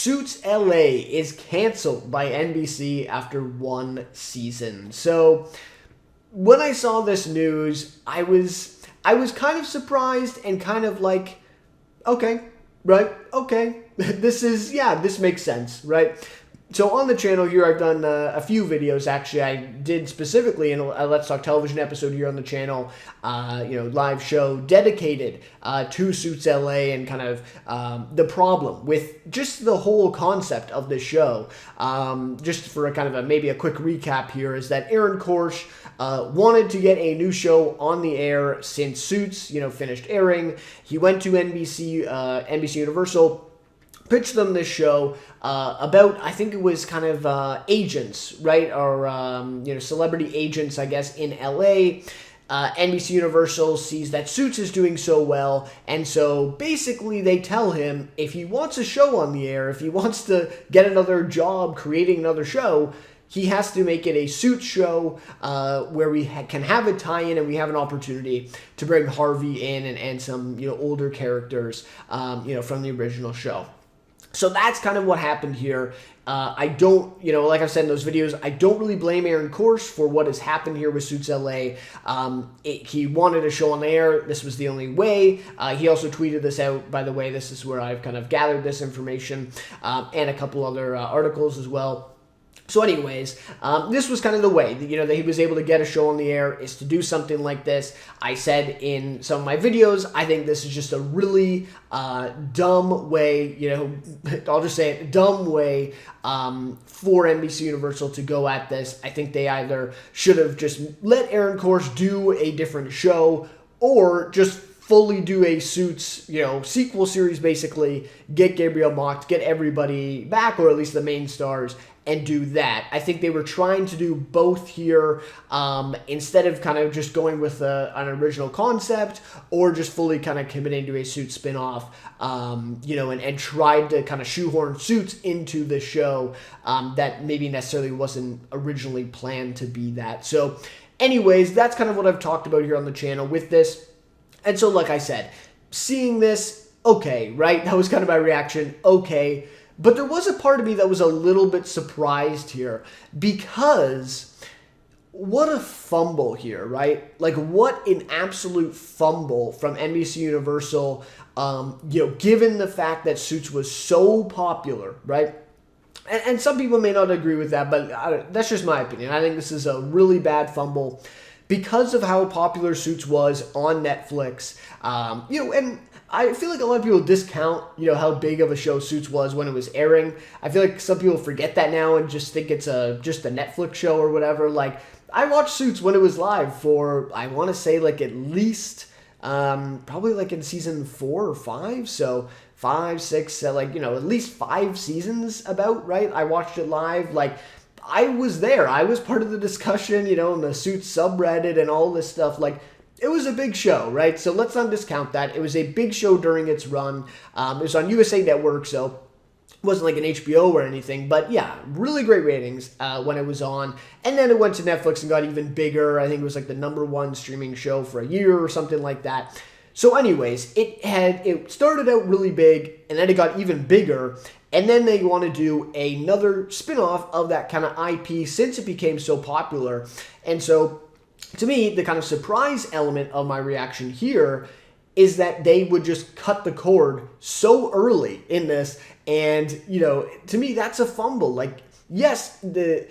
Suits LA is canceled by NBC after one season. So when I saw this news, I was kind of surprised and kind of like, okay, right, okay, this makes sense, right? So on the channel here, I've done a few videos. Actually, I did specifically in a Let's Talk Television episode here on the channel, live show dedicated to Suits LA and kind of the problem with just the whole concept of the show. Just for a kind of maybe a quick recap here is that Aaron Korsh wanted to get a new show on the air since Suits, finished airing. He went to NBC Universal, pitched them this show about, I think it was kind of agents, right? Or, celebrity agents, I guess, in LA. NBC Universal sees that Suits is doing so well, and so basically they tell him if he wants a show on the air, if he wants to get another job creating another show, he has to make it a Suits show where we can have a tie-in and we have an opportunity to bring Harvey in and some older characters from the original show. So that's kind of what happened here. I don't, like I've said in those videos, I don't really blame Aaron Korsh for what has happened here with Suits LA. He wanted a show on the air. This was the only way. He also tweeted this out, by the way. This is where I've kind of gathered this information and a couple other articles as well. So anyways, this was kind of the way, that he was able to get a show on the air, is to do something like this. I said in some of my videos, I think this is just a really dumb way, I'll just say it, dumb way for NBC Universal to go at this. I think they either should have just let Aaron Korsh do a different show or just fully do a Suits, sequel series, basically, get Gabriel Macht, get everybody back, or at least the main stars, and do that. I think they were trying to do both here instead of kind of just going with an original concept or just fully kind of committing to a Suits spinoff, and tried to kind of shoehorn Suits into the show that maybe necessarily wasn't originally planned to be that. So anyways, that's kind of what I've talked about here on the channel with this. And so, like I said, seeing this, okay, right? That was kind of my reaction, okay. But there was a part of me that was a little bit surprised here because what a fumble here, right? Like, what an absolute fumble from NBC Universal, given the fact that Suits was so popular, right? And some people may not agree with that, but that's just my opinion. I think this is a really bad fumble because of how popular Suits was on Netflix, and I feel like a lot of people discount, how big of a show Suits was when it was airing. I feel like some people forget that now and just think it's just a Netflix show or whatever. Like, I watched Suits when it was live for, I want to say, like, at least, probably like in season 4 or 5. So 5, 6, at least 5 seasons about, right? I watched it live. Like, I was there. I was part of the discussion, in the Suits subreddit and all this stuff. Like, it was a big show, right? So let's not discount that. It was a big show during its run. It was on USA Network, so it wasn't like an HBO or anything. But yeah, really great ratings when it was on. And then it went to Netflix and got even bigger. I think it was like the #1 streaming show for a year or something like that. So anyways, it started out really big, and then it got even bigger. And then they want to do another spinoff of that kind of IP since it became so popular. And so, to me, the kind of surprise element of my reaction here is that they would just cut the cord so early in this. And, to me, that's a fumble. Like, yes, just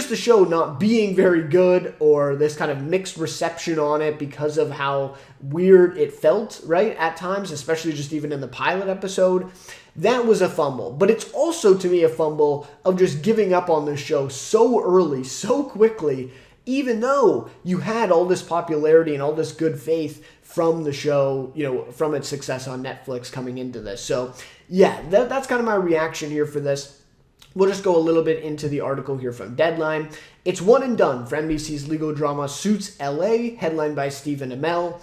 the show not being very good or this kind of mixed reception on it because of how weird it felt, right, at times, especially just even in the pilot episode. That was a fumble. But it's also, to me, a fumble of just giving up on this show so early, so quickly, even though you had all this popularity and all this good faith from the show, from its success on Netflix coming into this. So, yeah, that's kind of my reaction here for this. We'll just go a little bit into the article here from Deadline. It's one and done for NBC's legal drama Suits LA, headlined by Stephen Amell.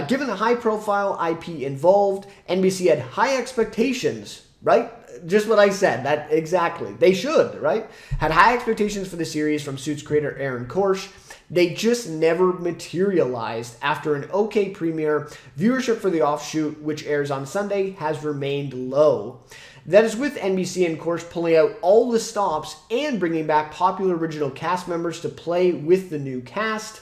Given the high-profile IP involved, NBC had high expectations, right? Just what I said, that exactly. They should, right? Had high expectations for the series from Suits creator Aaron Korsh. They just never materialized after an okay premiere. Viewership for the offshoot, which airs on Sunday, has remained low. That is with NBC, of course, pulling out all the stops and bringing back popular original cast members to play with the new cast.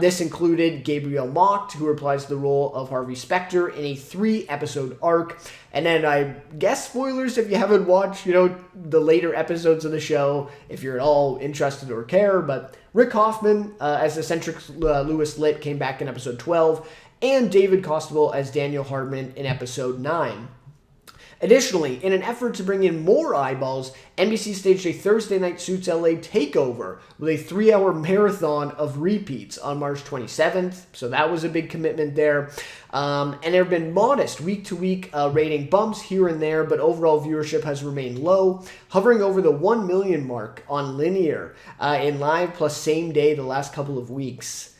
This included Gabriel Macht, who reprised the role of Harvey Specter in a 3-episode arc. And then I guess spoilers if you haven't watched, the later episodes of the show, if you're at all interested or care. But Rick Hoffman as eccentric Louis Litt came back in episode 12, and David Costabile as Daniel Hardman in episode 9. Additionally, in an effort to bring in more eyeballs, NBC staged a Thursday night Suits LA takeover with a 3-hour marathon of repeats on March 27th, so that was a big commitment there. And there have been modest week-to-week rating bumps here and there, but overall viewership has remained low, hovering over the 1 million mark on linear in live plus same day the last couple of weeks.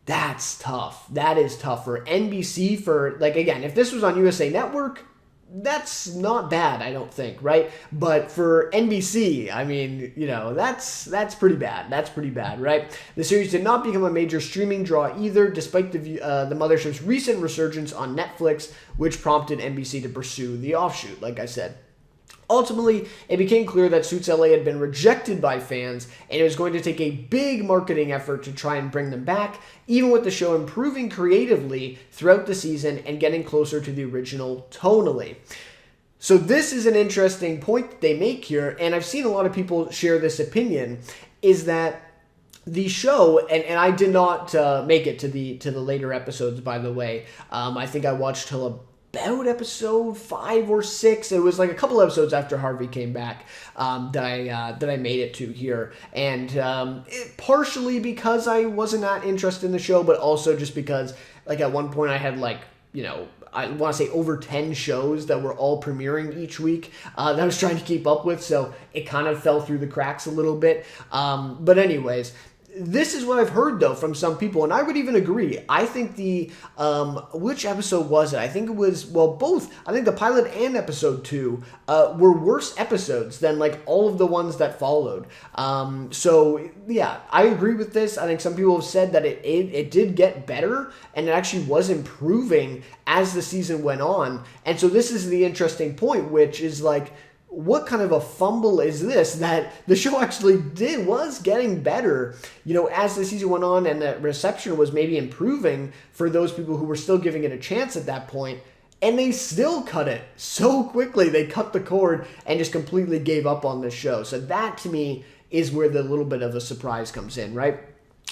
That's tough. That is tough for NBC. Again, if this was on USA Network, that's not bad, I don't think, right? But for NBC, I mean, that's pretty bad. That's pretty bad, right? The series did not become a major streaming draw either, despite the mothership's recent resurgence on Netflix, which prompted NBC to pursue the offshoot, like I said. Ultimately, it became clear that Suits LA had been rejected by fans, and it was going to take a big marketing effort to try and bring them back, even with the show improving creatively throughout the season and getting closer to the original tonally. So this is an interesting point that they make here, and I've seen a lot of people share this opinion, is that the show, and I did not make it to the later episodes, by the way. I think I watched till about episode 5 or 6. It was like a couple episodes after Harvey came back that I made it to here, and partially because I wasn't that interested in the show, but also just because at one point I had I want to say over 10 shows that were all premiering each week that I was trying to keep up with, so it kind of fell through the cracks a little bit. But anyways, this is what I've heard, though, from some people, and I would even agree. I think which episode was it? I think it was, both. I think the pilot and episode 2 were worse episodes than, all of the ones that followed. So, yeah, I agree with this. I think some people have said that it did get better, and it actually was improving as the season went on. And so this is the interesting point, which is, what kind of a fumble is this that the show actually was getting better, as the season went on, and the reception was maybe improving for those people who were still giving it a chance at that point, and they still cut it so quickly. They cut the cord and just completely gave up on the show. So that, to me, is where the little bit of a surprise comes in, right?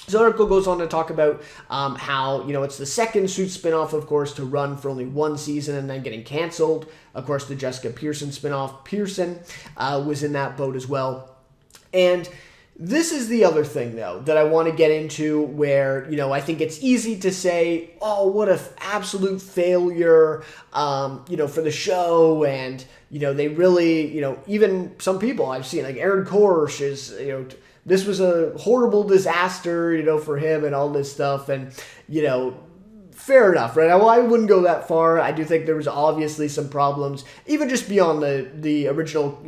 The article goes on to talk about how, it's the second Suits spinoff, of course, to run for only one season and then getting canceled. Of course, the Jessica Pearson spinoff, Pearson, was in that boat as well. And this is the other thing, though, that I want to get into where, I think it's easy to say, oh, what an absolute failure, for the show. And, they really, even some people I've seen, like Aaron Korsh is, this was a horrible disaster, for him and all this stuff. And, fair enough, right? Well, I wouldn't go that far. I do think there was obviously some problems, even just beyond the original,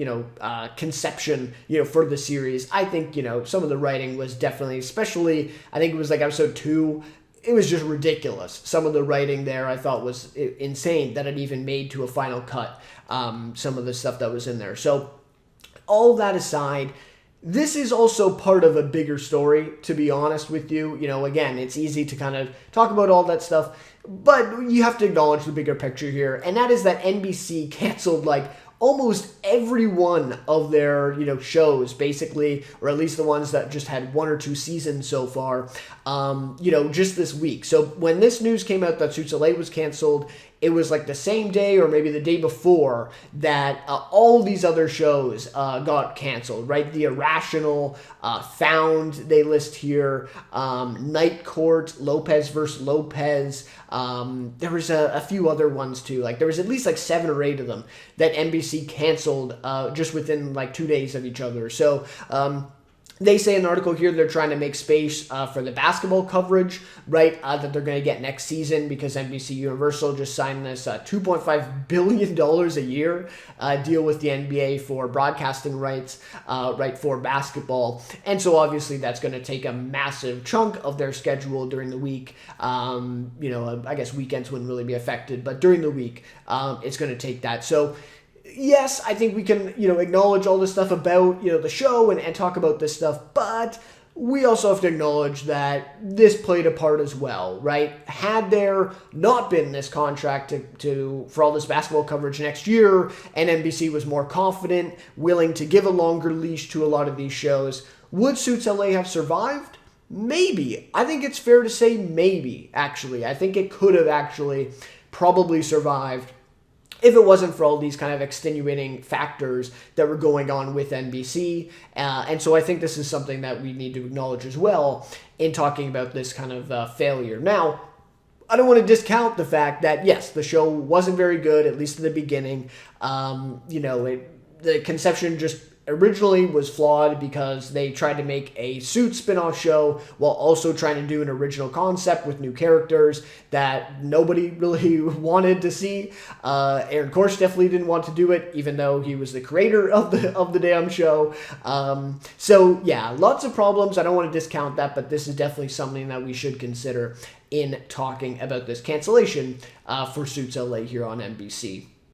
conception, for the series. I think, some of the writing was definitely, especially, I think it was episode 2, it was just ridiculous. Some of the writing there I thought was insane that it even made to a final cut, some of the stuff that was in there. So all that aside, this is also part of a bigger story, to be honest with you. Again, it's easy to kind of talk about all that stuff, but you have to acknowledge the bigger picture here, and that is that NBC canceled almost every one of their, shows, basically, or at least the ones that just had 1 or 2 seasons so far, just this week. So when this news came out that Suits LA was canceled, it was the same day or maybe the day before that all these other shows got canceled, right? The Irrational, Found, they list here, Night Court, Lopez vs. Lopez. There was a few other ones too. There was at least 7 or 8 of them that NBC canceled just within 2 days of each other. So they say in the article here they're trying to make space for the basketball coverage, right, that they're going to get next season because NBC Universal just signed this $2.5 billion a year deal with the NBA for broadcasting rights, right, for basketball. And so obviously that's going to take a massive chunk of their schedule during the week. I guess weekends wouldn't really be affected, but during the week, it's going to take that. So yes, I think we can, acknowledge all this stuff about, the show and talk about this stuff, but we also have to acknowledge that this played a part as well, right? Had there not been this contract for all this basketball coverage next year, and NBC was more confident, willing to give a longer leash to a lot of these shows, would Suits LA have survived? Maybe. I think it's fair to say maybe, actually. I think it could have actually probably survived if it wasn't for all these kind of extenuating factors that were going on with NBC. And so I think this is something that we need to acknowledge as well in talking about this kind of failure. Now, I don't want to discount the fact that, yes, the show wasn't very good, at least in the beginning. The conception just originally was flawed because they tried to make a Suits spin-off show while also trying to do an original concept with new characters that nobody really wanted to see. Aaron Korsh definitely didn't want to do it, even though he was the creator of the damn show. So yeah, lots of problems. I don't want to discount that, but this is definitely something that we should consider in talking about this cancellation for Suits LA here on NBC.